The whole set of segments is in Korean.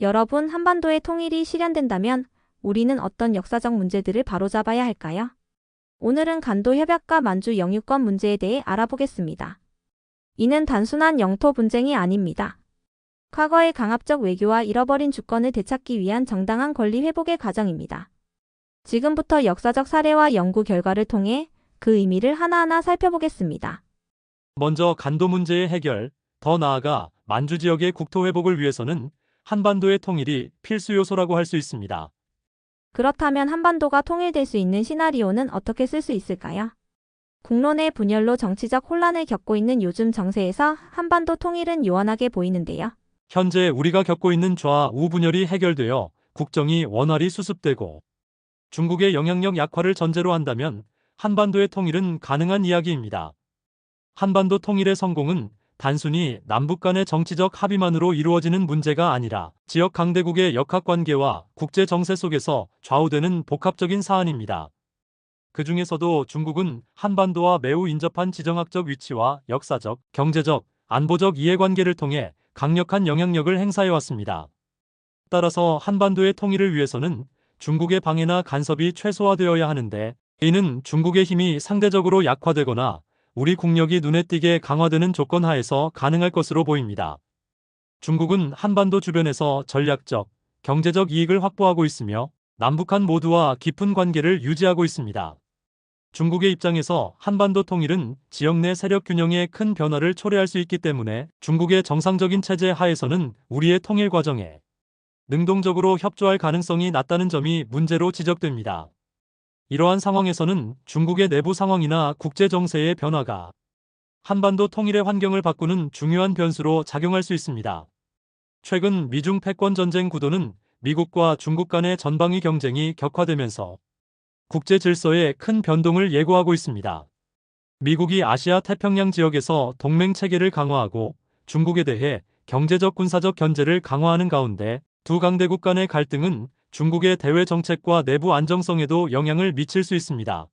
여러분, 한반도의 통일이 실현된다면 우리는 어떤 역사적 문제들을 바로잡아야 할까요? 오늘은 간도 협약과 만주 영유권 문제에 대해 알아보겠습니다. 이는 단순한 영토 분쟁이 아닙니다. 과거의 강압적 외교와 잃어버린 주권을 되찾기 위한 정당한 권리 회복의 과정입니다. 지금부터 역사적 사례와 연구 결과를 통해 그 의미를 하나하나 살펴보겠습니다. 먼저 간도 문제의 해결, 더 나아가 만주 지역의 국토 회복을 위해서는 한반도의 통일이 필수 요소라고 할 수 있습니다. 그렇다면 한반도가 통일될 수 있는 시나리오는 어떻게 쓸 수 있을까요? 국론의 분열로 정치적 혼란을 겪고 있는 요즘 정세에서 한반도 통일은 요원하게 보이는데요. 현재 우리가 겪고 있는 좌우 분열이 해결되어 국정이 원활히 수습되고 중국의 영향력 약화를 전제로 한다면 한반도의 통일은 가능한 이야기입니다. 한반도 통일의 성공은 단순히 남북 간의 정치적 합의만으로 이루어지는 문제가 아니라 지역 강대국의 역학관계와 국제 정세 속에서 좌우되는 복합적인 사안입니다. 그 중에서도 중국은 한반도와 매우 인접한 지정학적 위치와 역사적, 경제적, 안보적 이해관계를 통해 강력한 영향력을 행사해왔습니다. 따라서 한반도의 통일을 위해서는 중국의 방해나 간섭이 최소화되어야 하는데, 이는 중국의 힘이 상대적으로 약화되거나 우리 국력이 눈에 띄게 강화되는 조건 하에서 가능할 것으로 보입니다. 중국은 한반도 주변에서 전략적, 경제적 이익을 확보하고 있으며 남북한 모두와 깊은 관계를 유지하고 있습니다. 중국의 입장에서 한반도 통일은 지역 내 세력 균형에 큰 변화를 초래할 수 있기 때문에 중국의 정상적인 체제 하에서는 우리의 통일 과정에 능동적으로 협조할 가능성이 낮다는 점이 문제로 지적됩니다. 이러한 상황에서는 중국의 내부 상황이나 국제 정세의 변화가 한반도 통일의 환경을 바꾸는 중요한 변수로 작용할 수 있습니다. 최근 미중 패권 전쟁 구도는 미국과 중국 간의 전방위 경쟁이 격화되면서 국제 질서에 큰 변동을 예고하고 있습니다. 미국이 아시아 태평양 지역에서 동맹 체계를 강화하고 중국에 대해 경제적 군사적 견제를 강화하는 가운데 두 강대국 간의 갈등은 중국의 대외 정책과 내부 안정성에도 영향을 미칠 수 있습니다.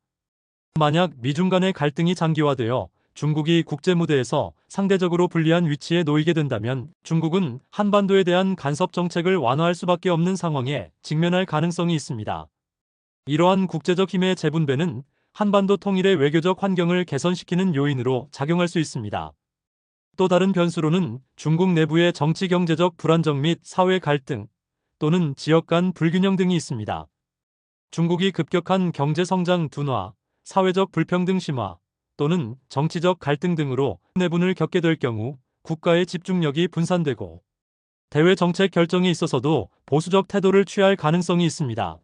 만약 미중 간의 갈등이 장기화되어 중국이 국제 무대에서 상대적으로 불리한 위치에 놓이게 된다면 중국은 한반도에 대한 간섭 정책을 완화할 수밖에 없는 상황에 직면할 가능성이 있습니다. 이러한 국제적 힘의 재분배는 한반도 통일의 외교적 환경을 개선시키는 요인으로 작용할 수 있습니다. 또 다른 변수로는 중국 내부의 정치 경제적 불안정 및 사회 갈등 또는 지역 간 불균형 등이 있습니다. 중국이 급격한 경제 성장 둔화, 사회적 불평등 심화 또는 정치적 갈등 등으로 내분을 겪게 될 경우 국가의 집중력이 분산되고 대외 정책 결정에 있어서도 보수적 태도를 취할 가능성이 있습니다.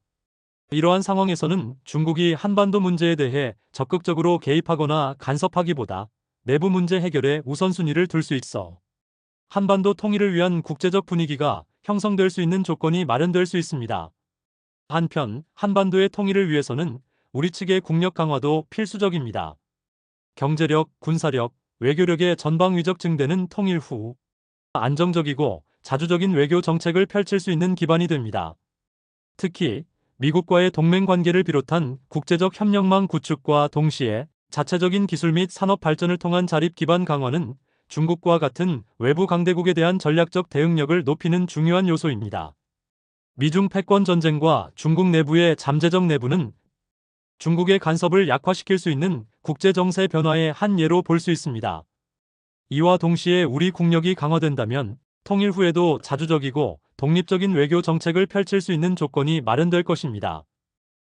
이러한 상황에서는 중국이 한반도 문제에 대해 적극적으로 개입하거나 간섭하기보다 내부 문제 해결에 우선순위를 둘 수 있어 한반도 통일을 위한 국제적 분위기가 형성될 수 있는 조건이 마련될 수 있습니다. 한편 한반도의 통일을 위해서는 우리 측의 국력 강화도 필수적입니다. 경제력, 군사력, 외교력의 전방위적 증대는 통일 후 안정적이고 자주적인 외교 정책을 펼칠 수 있는 기반이 됩니다. 특히 미국과의 동맹 관계를 비롯한 국제적 협력망 구축과 동시에 자체적인 기술 및 산업 발전을 통한 자립 기반 강화는 중국과 같은 외부 강대국에 대한 전략적 대응력을 높이는 중요한 요소입니다. 미중 패권 전쟁과 중국 내부의 잠재적 내부는 중국의 간섭을 약화시킬 수 있는 국제 정세 변화의 한 예로 볼 수 있습니다. 이와 동시에 우리 국력이 강화된다면 통일 후에도 자주적이고 독립적인 외교 정책을 펼칠 수 있는 조건이 마련될 것입니다.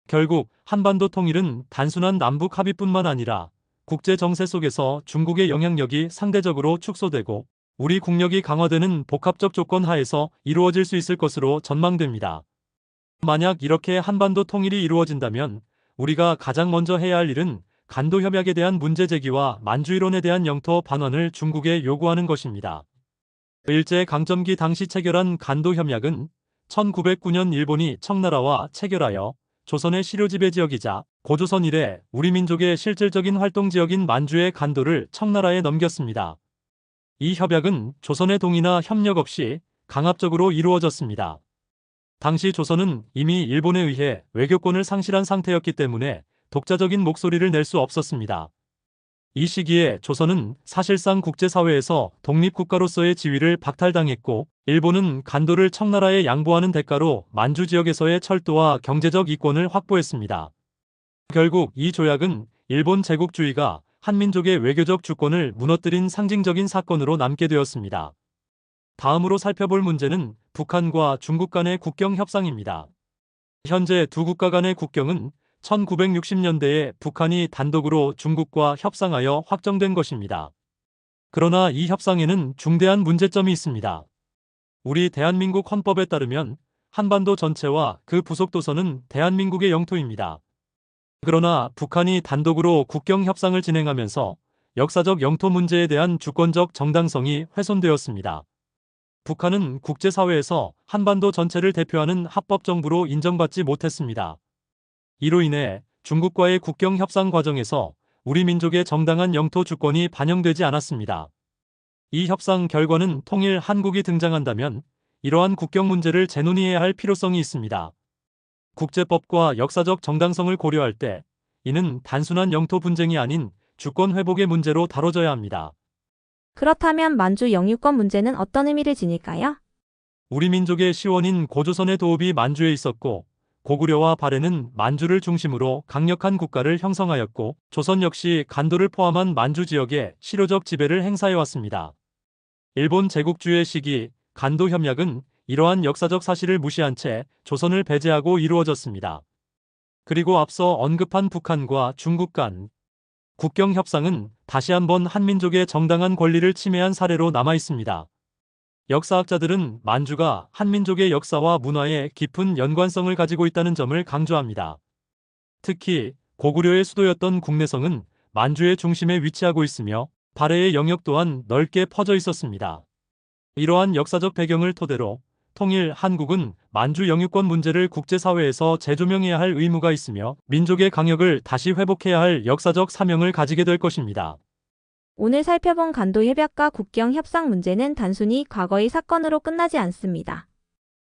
결국 한반도 통일은 단순한 남북 합의뿐만 아니라 국제 정세 속에서 중국의 영향력이 상대적으로 축소되고 우리 국력이 강화되는 복합적 조건 하에서 이루어질 수 있을 것으로 전망됩니다. 만약 이렇게 한반도 통일이 이루어진다면 우리가 가장 먼저 해야 할 일은 간도 협약에 대한 문제 제기와 만주이론에 대한 영토 반환을 중국에 요구하는 것입니다. 일제 강점기 당시 체결한 간도 협약은 1909년 일본이 청나라와 체결하여 조선의 시료 지배 지역이자 고조선 이래 우리 민족의 실질적인 활동 지역인 만주의 간도를 청나라에 넘겼습니다. 이 협약은 조선의 동의나 협력 없이 강압적으로 이루어졌습니다. 당시 조선은 이미 일본에 의해 외교권을 상실한 상태였기 때문에 독자적인 목소리를 낼 수 없었습니다. 이 시기에 조선은 사실상 국제사회에서 독립국가로서의 지위를 박탈당했고, 일본은 간도를 청나라에 양보하는 대가로 만주 지역에서의 철도와 경제적 이권을 확보했습니다. 결국 이 조약은 일본 제국주의가 한민족의 외교적 주권을 무너뜨린 상징적인 사건으로 남게 되었습니다. 다음으로 살펴볼 문제는 북한과 중국 간의 국경 협상입니다. 현재 두 국가 간의 국경은 1960년대에 북한이 단독으로 중국과 협상하여 확정된 것입니다. 그러나 이 협상에는 중대한 문제점이 있습니다. 우리 대한민국 헌법에 따르면 한반도 전체와 그 부속도서는 대한민국의 영토입니다. 그러나 북한이 단독으로 국경 협상을 진행하면서 역사적 영토 문제에 대한 주권적 정당성이 훼손되었습니다. 북한은 국제사회에서 한반도 전체를 대표하는 합법정부로 인정받지 못했습니다. 이로 인해 중국과의 국경 협상 과정에서 우리 민족의 정당한 영토 주권이 반영되지 않았습니다. 이 협상 결과는 통일 한국이 등장한다면 이러한 국경 문제를 재논의해야 할 필요성이 있습니다. 국제법과 역사적 정당성을 고려할 때 이는 단순한 영토 분쟁이 아닌 주권 회복의 문제로 다뤄져야 합니다. 그렇다면 만주 영유권 문제는 어떤 의미를 지닐까요? 우리 민족의 시원인 고조선의 도읍이 만주에 있었고, 고구려와 발해는 만주를 중심으로 강력한 국가를 형성하였고, 조선 역시 간도를 포함한 만주 지역에 실효적 지배를 행사해왔습니다. 일본 제국주의 시기 간도 협약은 이러한 역사적 사실을 무시한 채 조선을 배제하고 이루어졌습니다. 그리고 앞서 언급한 북한과 중국 간 국경 협상은 다시 한번 한민족의 정당한 권리를 침해한 사례로 남아 있습니다. 역사학자들은 만주가 한민족의 역사와 문화에 깊은 연관성을 가지고 있다는 점을 강조합니다. 특히 고구려의 수도였던 국내성은 만주의 중심에 위치하고 있으며 발해의 영역 또한 넓게 퍼져 있었습니다. 이러한 역사적 배경을 토대로 통일 한국은 만주 영유권 문제를 국제사회에서 재조명해야 할 의무가 있으며 민족의 강역을 다시 회복해야 할 역사적 사명을 가지게 될 것입니다. 오늘 살펴본 간도 협약과 국경 협상 문제는 단순히 과거의 사건으로 끝나지 않습니다.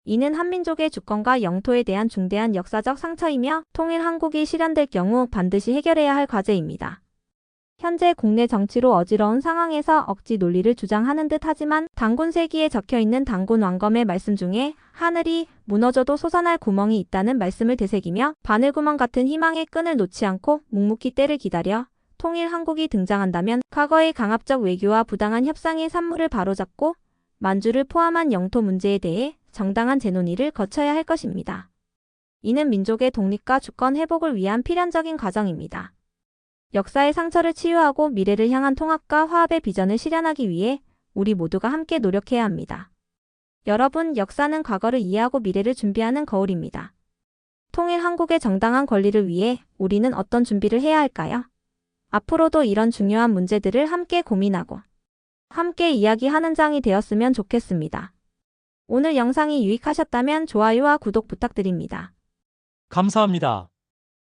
이는 한민족의 주권과 영토에 대한 중대한 역사적 상처이며 통일 한국이 실현될 경우 반드시 해결해야 할 과제입니다. 현재 국내 정치로 어지러운 상황에서 억지 논리를 주장하는 듯 하지만 단군세기에 적혀있는 단군 왕검의 말씀 중에 하늘이 무너져도 솟아날 구멍이 있다는 말씀을 되새기며 바늘구멍 같은 희망의 끈을 놓지 않고 묵묵히 때를 기다려 통일 한국이 등장한다면 과거의 강압적 외교와 부당한 협상의 산물을 바로잡고 만주를 포함한 영토 문제에 대해 정당한 재논의를 거쳐야 할 것입니다. 이는 민족의 독립과 주권 회복을 위한 필연적인 과정입니다. 역사의 상처를 치유하고 미래를 향한 통합과 화합의 비전을 실현하기 위해 우리 모두가 함께 노력해야 합니다. 여러분, 역사는 과거를 이해하고 미래를 준비하는 거울입니다. 통일 한국의 정당한 권리를 위해 우리는 어떤 준비를 해야 할까요? 앞으로도 이런 중요한 문제들을 함께 고민하고 함께 이야기하는 장이 되었으면 좋겠습니다. 오늘 영상이 유익하셨다면 좋아요와 구독 부탁드립니다. 감사합니다.